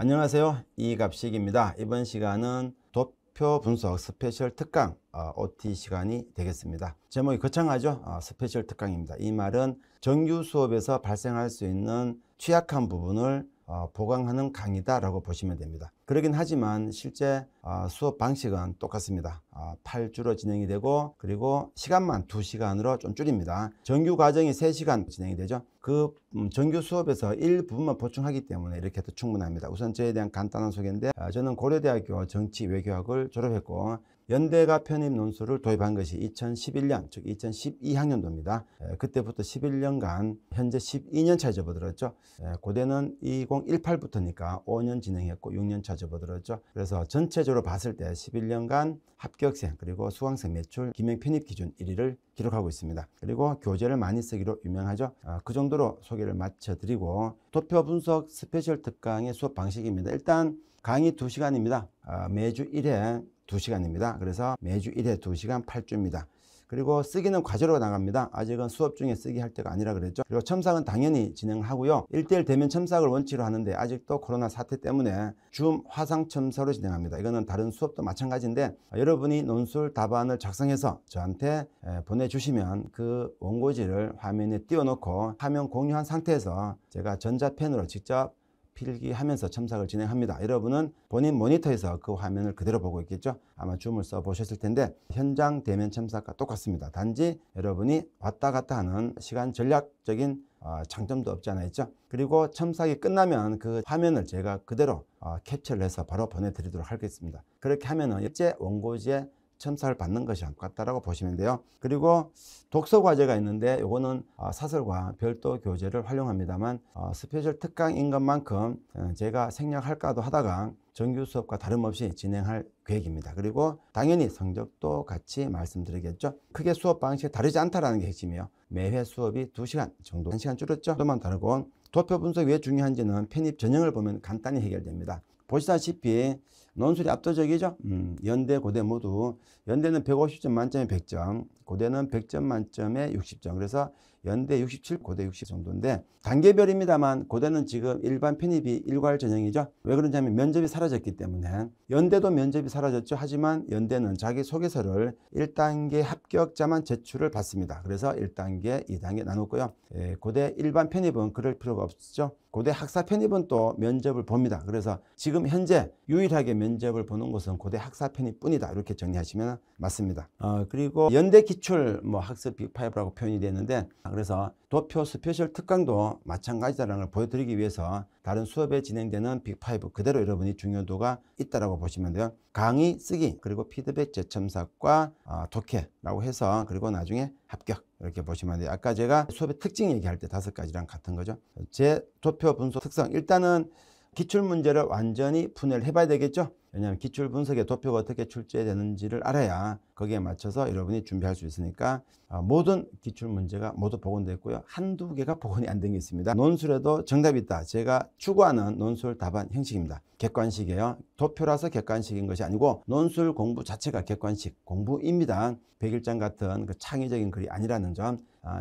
안녕하세요. 이갑식입니다. 이번 시간은 도표 분석 스페셜 특강 OT 시간이 되겠습니다. 제목이 거창하죠? 스페셜 특강입니다. 이 말은 정규 수업에서 발생할 수 있는 취약한 부분을 보강하는 강의다 라고 보시면 됩니다. 그러긴 하지만 실제 수업 방식은 똑같습니다. 8주로 진행이 되고, 그리고 시간만 2시간으로 좀 줄입니다. 정규 과정이 3시간 진행이 되죠. 그 정규 수업에서 일부분만 보충하기 때문에 이렇게 해도 충분합니다. 우선 저에 대한 간단한 소개인데, 저는 고려대학교 정치외교학을 졸업했고 연대가 편입 논술을 도입한 것이 2011년, 즉 2012학년도입니다. 그때부터 11년간 현재 12년 차 접어들었죠. 고대는 2018부터니까 5년 진행했고 6년 차 접어들었죠. 그래서 전체적으로 봤을 때 11년간 합격생 그리고 수강생 매출 기명 편입 기준 1위를 기록하고 있습니다. 그리고 교재를 많이 쓰기로 유명하죠. 그 정도로 소개를 마쳐드리고, 도표 분석 스페셜 특강의 수업 방식입니다. 일단 강의 2시간입니다. 매주 1회 2시간입니다. 그래서 매주 1회 2시간 8주입니다. 그리고 쓰기는 과제로 나갑니다. 아직은 수업 중에 쓰기 할 때가 아니라 그랬죠. 그리고 첨삭은 당연히 진행하고요. 1대1 대면 첨삭을 원칙으로 하는데 아직도 코로나 사태 때문에 줌 화상 첨삭으로 진행합니다. 이거는 다른 수업도 마찬가지인데, 여러분이 논술 답안을 작성해서 저한테 보내주시면 그 원고지를 화면에 띄워놓고 화면 공유한 상태에서 제가 전자펜으로 직접 필기하면서 첨삭을 진행합니다. 여러분은 본인 모니터에서 그 화면을 그대로 보고 있겠죠. 아마 줌을 써 보셨을 텐데 현장 대면 첨삭과 똑같습니다. 단지 여러분이 왔다 갔다 하는 시간 전략적인 장점도 없지 않아 있죠. 그리고 첨삭이 끝나면 그 화면을 제가 그대로 캡처를 해서 바로 보내드리도록 하겠습니다. 그렇게 하면은 일제 원고지에 첨삭을 받는 것이 같다라고 보시면 돼요. 그리고 독서 과제가 있는데 이거는 사설과 별도 교재를 활용합니다만 스페셜 특강인 것만큼 제가 생략할까도 하다가 정규 수업과 다름없이 진행할 계획입니다. 그리고 당연히 성적도 같이 말씀드리겠죠. 크게 수업 방식이 다르지 않다라는 게 핵심이에요. 매회 수업이 2시간 정도, 1시간 줄었죠. 또만 다르고, 도표 분석이 왜 중요한지는 편입 전형을 보면 간단히 해결됩니다. 보시다시피 논술이 압도적이죠. 연대, 고대 모두. 연대는 150점 만점에 100점, 고대는 100점 만점에 60점. 그래서 연대 67, 고대 60 정도인데 단계별입니다만 고대는 지금 일반 편입이 일괄 전형이죠. 왜 그러냐면 면접이 사라졌기 때문에. 연대도 면접이 사라졌죠. 하지만 연대는 자기소개서를 1단계 합격자만 제출을 받습니다. 그래서 1단계, 2단계 나눴고요. 고대 일반 편입은 그럴 필요가 없죠. 고대 학사 편입은 또 면접을 봅니다. 그래서 지금 현재 유일하게 면접을 보는 것은 고대 학사 편입 뿐이다. 이렇게 정리하시면 맞습니다. 그리고 연대 기출 학습 빅5라고 표현이 되는데, 그래서 도표 스페셜 특강도 마찬가지다라는 걸 보여드리기 위해서 다른 수업에 진행되는 빅5 그대로 여러분이 중요도가 있다라고 보시면 돼요. 강의 쓰기, 그리고 피드백 재첨삭과 독해라고 해서, 그리고 나중에 합격, 이렇게 보시면 돼요. 아까 제가 수업의 특징 얘기할 때 5가지랑 같은 거죠. 제 도표 분석 특성, 일단은 기출문제를 완전히 분해를 해봐야 되겠죠. 왜냐하면 기출 분석에 도표가 어떻게 출제되는지를 알아야 거기에 맞춰서 여러분이 준비할 수 있으니까 모든 기출 문제가 모두 복원되어 있고요. 한두 개가 복원이 안 된 게 있습니다. 논술에도 정답이 있다. 제가 추구하는 논술 답안 형식입니다. 객관식이에요. 도표라서 객관식인 것이 아니고 논술 공부 자체가 객관식 공부입니다. 백일장 같은 그 창의적인 글이 아니라는 점.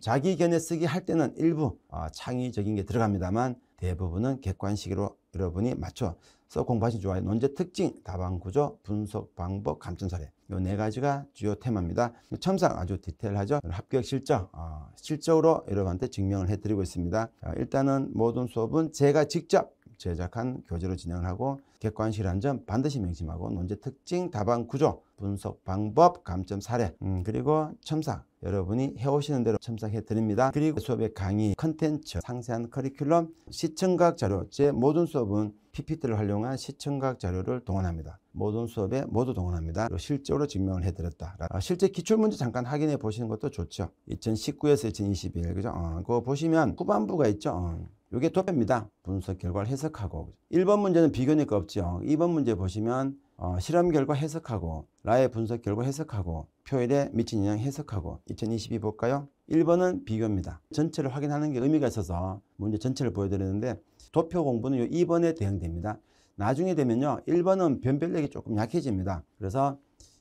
자기 견해 쓰기 할 때는 일부 창의적인 게 들어갑니다만 대부분은 객관식으로 여러분이 맞춰서 공부하시면 좋아요. 논제 특징, 답안 구조, 분석 방법, 감점 사례. 이 4가지가 주요 테마입니다. 첨삭 아주 디테일하죠. 합격 실적, 실적으로 여러분한테 증명을 해드리고 있습니다. 일단은 모든 수업은 제가 직접 제작한 교재로 진행을 하고, 객관식이라는 점 반드시 명심하고, 논제 특징, 답안 구조, 분석 방법, 감점 사례, 그리고 첨삭 여러분이 해오시는 대로 첨삭해 드립니다. 그리고 수업의 강의 컨텐츠, 상세한 커리큘럼, 시청각 자료, 제 모든 수업은 PPT를 활용한 시청각 자료를 동원합니다. 모든 수업에 모두 동원합니다. 실적으로 증명을 해드렸다. 실제 기출문제 잠깐 확인해 보시는 것도 좋죠. 2019에서 2021, 그죠? 그거 보시면 후반부가 있죠. 이게 도표입니다. 분석 결과를 해석하고. 1번 문제는 비교니까 없죠. 2번 문제 보시면 실험 결과 해석하고, 라의 분석 결과 해석하고, 표일에 미친 영향 해석하고. 2022 볼까요? 1번은 비교입니다. 전체를 확인하는 게 의미가 있어서 문제 전체를 보여드리는데, 도표 공부는 2번에 대응됩니다. 나중에 되면요, 1번은 변별력이 조금 약해집니다. 그래서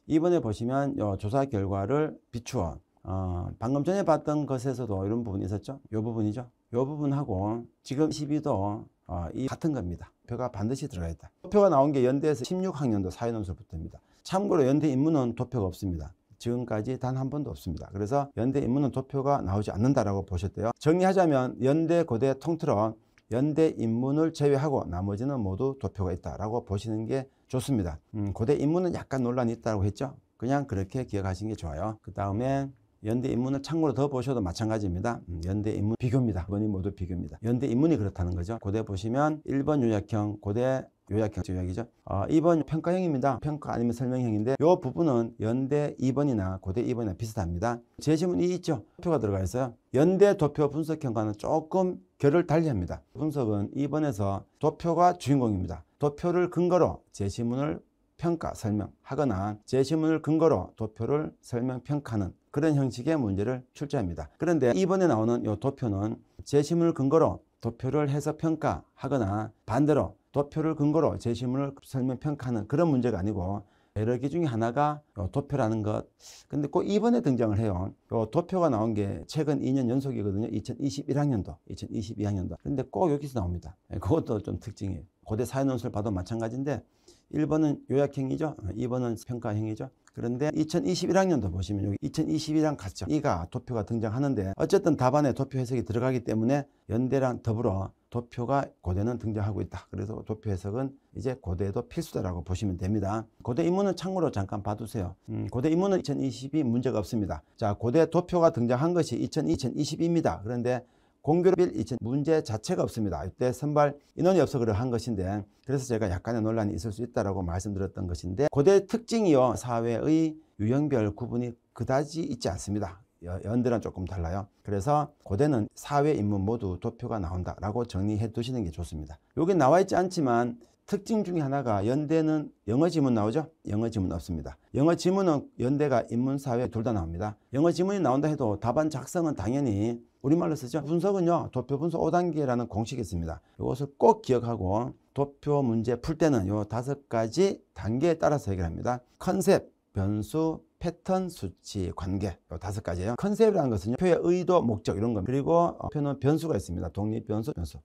2번에 보시면 조사 결과를 비추어 방금 전에 봤던 것에서도 이런 부분이 있었죠. 이 부분이죠. 이 부분하고 지금 12도 이 같은 겁니다. 도표가 반드시 들어가 있다. 도표가 나온 게 연대에서 16학년도 사회논술부터입니다. 참고로 연대 인문은 도표가 없습니다. 지금까지 단 한 번도 없습니다. 그래서 연대 인문은 도표가 나오지 않는다라고 보셨대요. 정리하자면 연대 고대 통틀어 연대 인문을 제외하고 나머지는 모두 도표가 있다라고 보시는 게 좋습니다. 고대 인문은 약간 논란이 있다고 했죠. 그냥 그렇게 기억하시는 게 좋아요. 그 다음에 연대 인문을 참고로 더 보셔도 마찬가지입니다. 연대 인문 비교입니다. 2번이 모두 비교입니다. 연대 인문이 그렇다는 거죠. 고대 보시면 1번 요약형, 고대 요약형 요약이죠. 2번 평가형입니다. 평가 아니면 설명형인데 이 부분은 연대 2번이나 고대 2번이나 비슷합니다. 제시문이 있죠. 도표가 들어가 있어요. 연대 도표 분석형과는 조금 결을 달리합니다. 분석은 2번에서 도표가 주인공입니다. 도표를 근거로 제시문을 평가, 설명하거나 제시문을 근거로 도표를 설명, 평가하는 그런 형식의 문제를 출제합니다. 그런데 이번에 나오는 이 도표는 제시문을 근거로 도표를 해서 평가하거나 반대로 도표를 근거로 제시문을 설명, 평가하는 그런 문제가 아니고 여러 개 중에 하나가 도표라는 것. 근데 꼭 이번에 등장을 해요. 도표가 나온 게 최근 2년 연속이거든요. 2021학년도, 2022학년도. 근데 꼭 여기서 나옵니다. 그것도 좀 특징이에요. 고대 사회논술 봐도 마찬가지인데 1번은 요약형이죠. 2번은 평가형이죠. 그런데 2021학년도 보시면 여기 2021학 같죠. 이가 도표가 등장하는데 어쨌든 답안에 도표 해석이 들어가기 때문에 연대랑 더불어 도표가 고대는 등장하고 있다. 그래서 도표 해석은 이제 고대도 필수다라고 보시면 됩니다. 고대 인문은 참고로 잠깐 봐두세요. 고대 인문은 2022 문제가 없습니다. 자, 고대 도표가 등장한 것이 2022입니다. 그런데 공교롭일 문제 자체가 없습니다. 이때 선발 인원이 없어 그래 한 것인데 그래서 제가 약간의 논란이 있을 수 있다고 말씀드렸던 것인데 고대 특징이요 사회의 유형별 구분이 그다지 있지 않습니다. 연대랑 조금 달라요. 그래서 고대는 사회 인문 모두 도표가 나온다라고 정리해 두시는 게 좋습니다. 여기 나와 있지 않지만 특징 중에 하나가 연대는 영어 지문 나오죠? 영어 지문 없습니다. 영어 지문은 연대가 인문, 사회 둘 다 나옵니다. 영어 지문이 나온다 해도 답안 작성은 당연히 우리말로 쓰죠. 분석은요. 도표 분석 5단계라는 공식이 있습니다. 이것을 꼭 기억하고 도표 문제 풀 때는 요 5가지 단계에 따라서 해결합니다. 컨셉, 변수, 패턴, 수치, 관계 요 5가지예요. 컨셉이라는 것은 표의 의도, 목적 이런 겁니다. 그리고 표는 변수가 있습니다. 독립변수, 변수.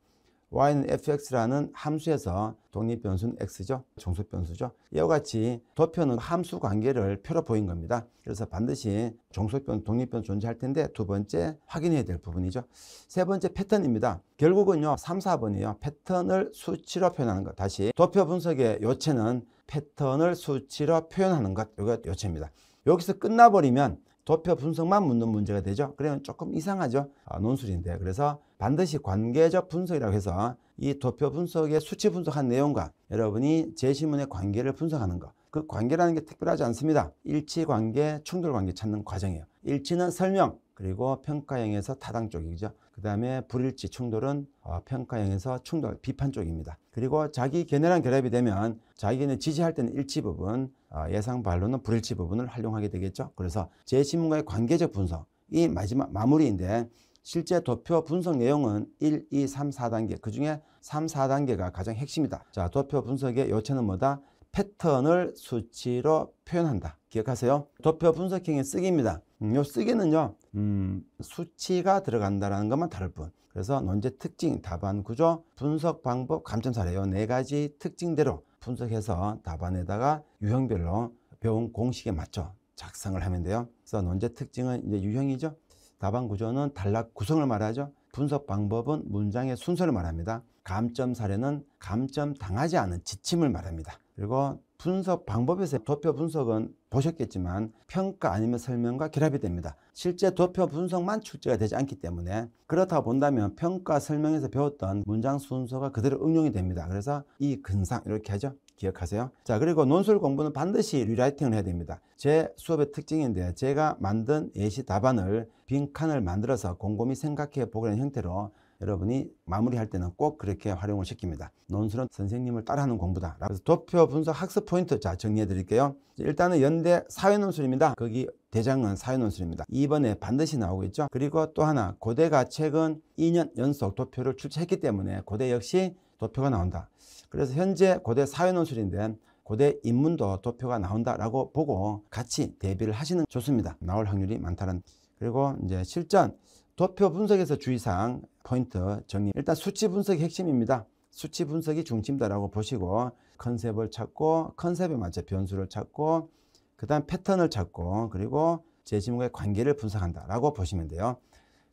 y는 fx라는 함수에서 독립변수는 x죠. 종속변수죠. 이와 같이 도표는 함수 관계를 표로 보인 겁니다. 그래서 반드시 종속변수, 독립변수 존재할 텐데 두 번째 확인해야 될 부분이죠. 세 번째 패턴입니다. 결국은요 3, 4번이에요. 패턴을 수치로 표현하는 것. 다시 도표 분석의 요체는 패턴을 수치로 표현하는 것. 이거 요체입니다. 여기서 끝나버리면 도표 분석만 묻는 문제가 되죠. 그러면 조금 이상하죠. 논술인데. 그래서 반드시 관계적 분석이라고 해서 이 도표 분석의 수치 분석한 내용과 여러분이 제시문의 관계를 분석하는 것. 그 관계라는 게 특별하지 않습니다. 일치 관계, 충돌 관계 찾는 과정이에요. 일치는 설명, 그리고 평가형에서 타당 쪽이죠. 그 다음에 불일치, 충돌은 평가형에서 충돌, 비판 쪽입니다. 그리고 자기 견해랑 결합이 되면 자기 견해 지지할 때는 일치 부분, 예상 반론은 불일치 부분을 활용하게 되겠죠. 그래서 제시문과의 관계적 분석, 이 마지막 마무리인데 실제 도표 분석 내용은 1, 2, 3, 4단계, 그 중에 3, 4단계가 가장 핵심이다. 자, 도표 분석의 요체는 뭐다? 패턴을 수치로 표현한다. 기억하세요. 도표 분석형의 쓰기입니다. 요 쓰기는요, 수치가 들어간다는 것만 다를 뿐. 그래서 논제 특징, 답안 구조, 분석 방법, 감점 사례 요 4가지 특징대로 분석해서 답안에다가 유형별로 배운 공식에 맞춰 작성을 하면 돼요. 그래서 논제 특징은 이제 유형이죠. 답안 구조는 단락 구성을 말하죠. 분석 방법은 문장의 순서를 말합니다. 감점 사례는 감점 당하지 않은 지침을 말합니다. 그리고 분석 방법에서 도표 분석은 보셨겠지만 평가 아니면 설명과 결합이 됩니다. 실제 도표 분석만 출제가 되지 않기 때문에 그렇다고 본다면 평가 설명에서 배웠던 문장 순서가 그대로 응용이 됩니다. 그래서 이 근상 이렇게 하죠. 기억하세요. 자, 그리고 논술 공부는 반드시 리라이팅을 해야 됩니다. 제 수업의 특징인데 제가 만든 예시 답안을 빈칸을 만들어서 곰곰이 생각해 보라는 형태로 여러분이 마무리할 때는 꼭 그렇게 활용을 시킵니다. 논술은 선생님을 따라하는 공부다. 그래서 도표 분석 학습 포인트 자 정리해 드릴게요. 일단은 연대 사회논술입니다. 거기 대장은 사회논술입니다. 2번에 반드시 나오고 있죠. 그리고 또 하나 고대가 최근 2년 연속 도표를 출제했기 때문에 고대 역시 도표가 나온다. 그래서 현재 고대 사회논술인데 고대 인문도 도표가 나온다라고 보고 같이 대비를 하시는 게 좋습니다. 나올 확률이 많다는. 그리고 이제 실전 도표 분석에서 주의사항 포인트 정리. 일단 수치 분석이 핵심입니다. 수치 분석이 중심다라고 보시고 컨셉을 찾고 컨셉에 맞춰 변수를 찾고 그 다음 패턴을 찾고 그리고 제시문과의 관계를 분석한다라고 보시면 돼요.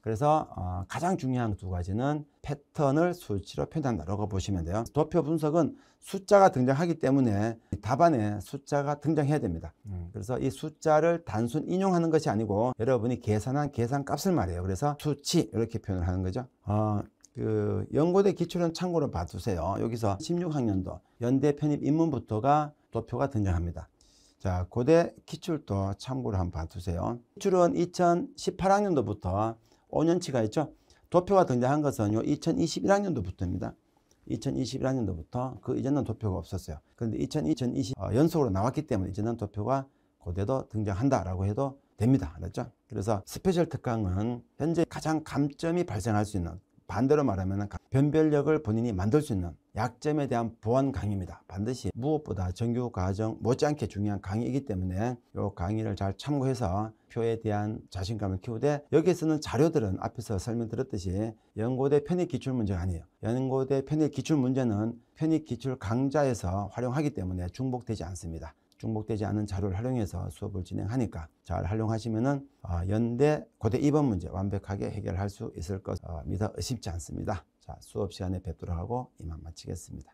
그래서 가장 중요한 두 가지는 패턴을 수치로 표현한다라고 보시면 돼요. 도표 분석은 숫자가 등장하기 때문에 답안에 숫자가 등장해야 됩니다. 그래서 이 숫자를 단순 인용하는 것이 아니고 여러분이 계산한 계산값을 말해요. 그래서 수치 이렇게 표현을 하는 거죠. 그 연고대 기출은 참고로 봐두세요. 여기서 16학년도 연대 편입 입문부터가 도표가 등장합니다. 자, 고대 기출도 참고로 한번 봐두세요. 기출은 2018학년도부터 5년치가 있죠. 도표가 등장한 것은 요 2021학년도부터입니다. 2021학년도부터 그 이전은 도표가 없었어요. 그런데 2020 연속으로 나왔기 때문에 이제는 도표가 고대도 등장한다라고 해도 됩니다. 알았죠? 그래서 스페셜 특강은 현재 가장 감점이 발생할 수 있는, 반대로 말하면 변별력을 본인이 만들 수 있는 약점에 대한 보완 강의입니다. 반드시 무엇보다 정규 과정 못지않게 중요한 강의이기 때문에 이 강의를 잘 참고해서 표에 대한 자신감을 키우되, 여기에서는 자료들은 앞에서 설명드렸듯이 연고대 편입 기출 문제가 아니에요. 연고대 편입 기출 문제는 편입 기출 강좌에서 활용하기 때문에 중복되지 않습니다. 중복되지 않은 자료를 활용해서 수업을 진행하니까 잘 활용하시면은 연대 고대 2번 문제 완벽하게 해결할 수 있을 것 믿어 의심치 않습니다. 자, 수업 시간에 뵙도록 하고 이만 마치겠습니다.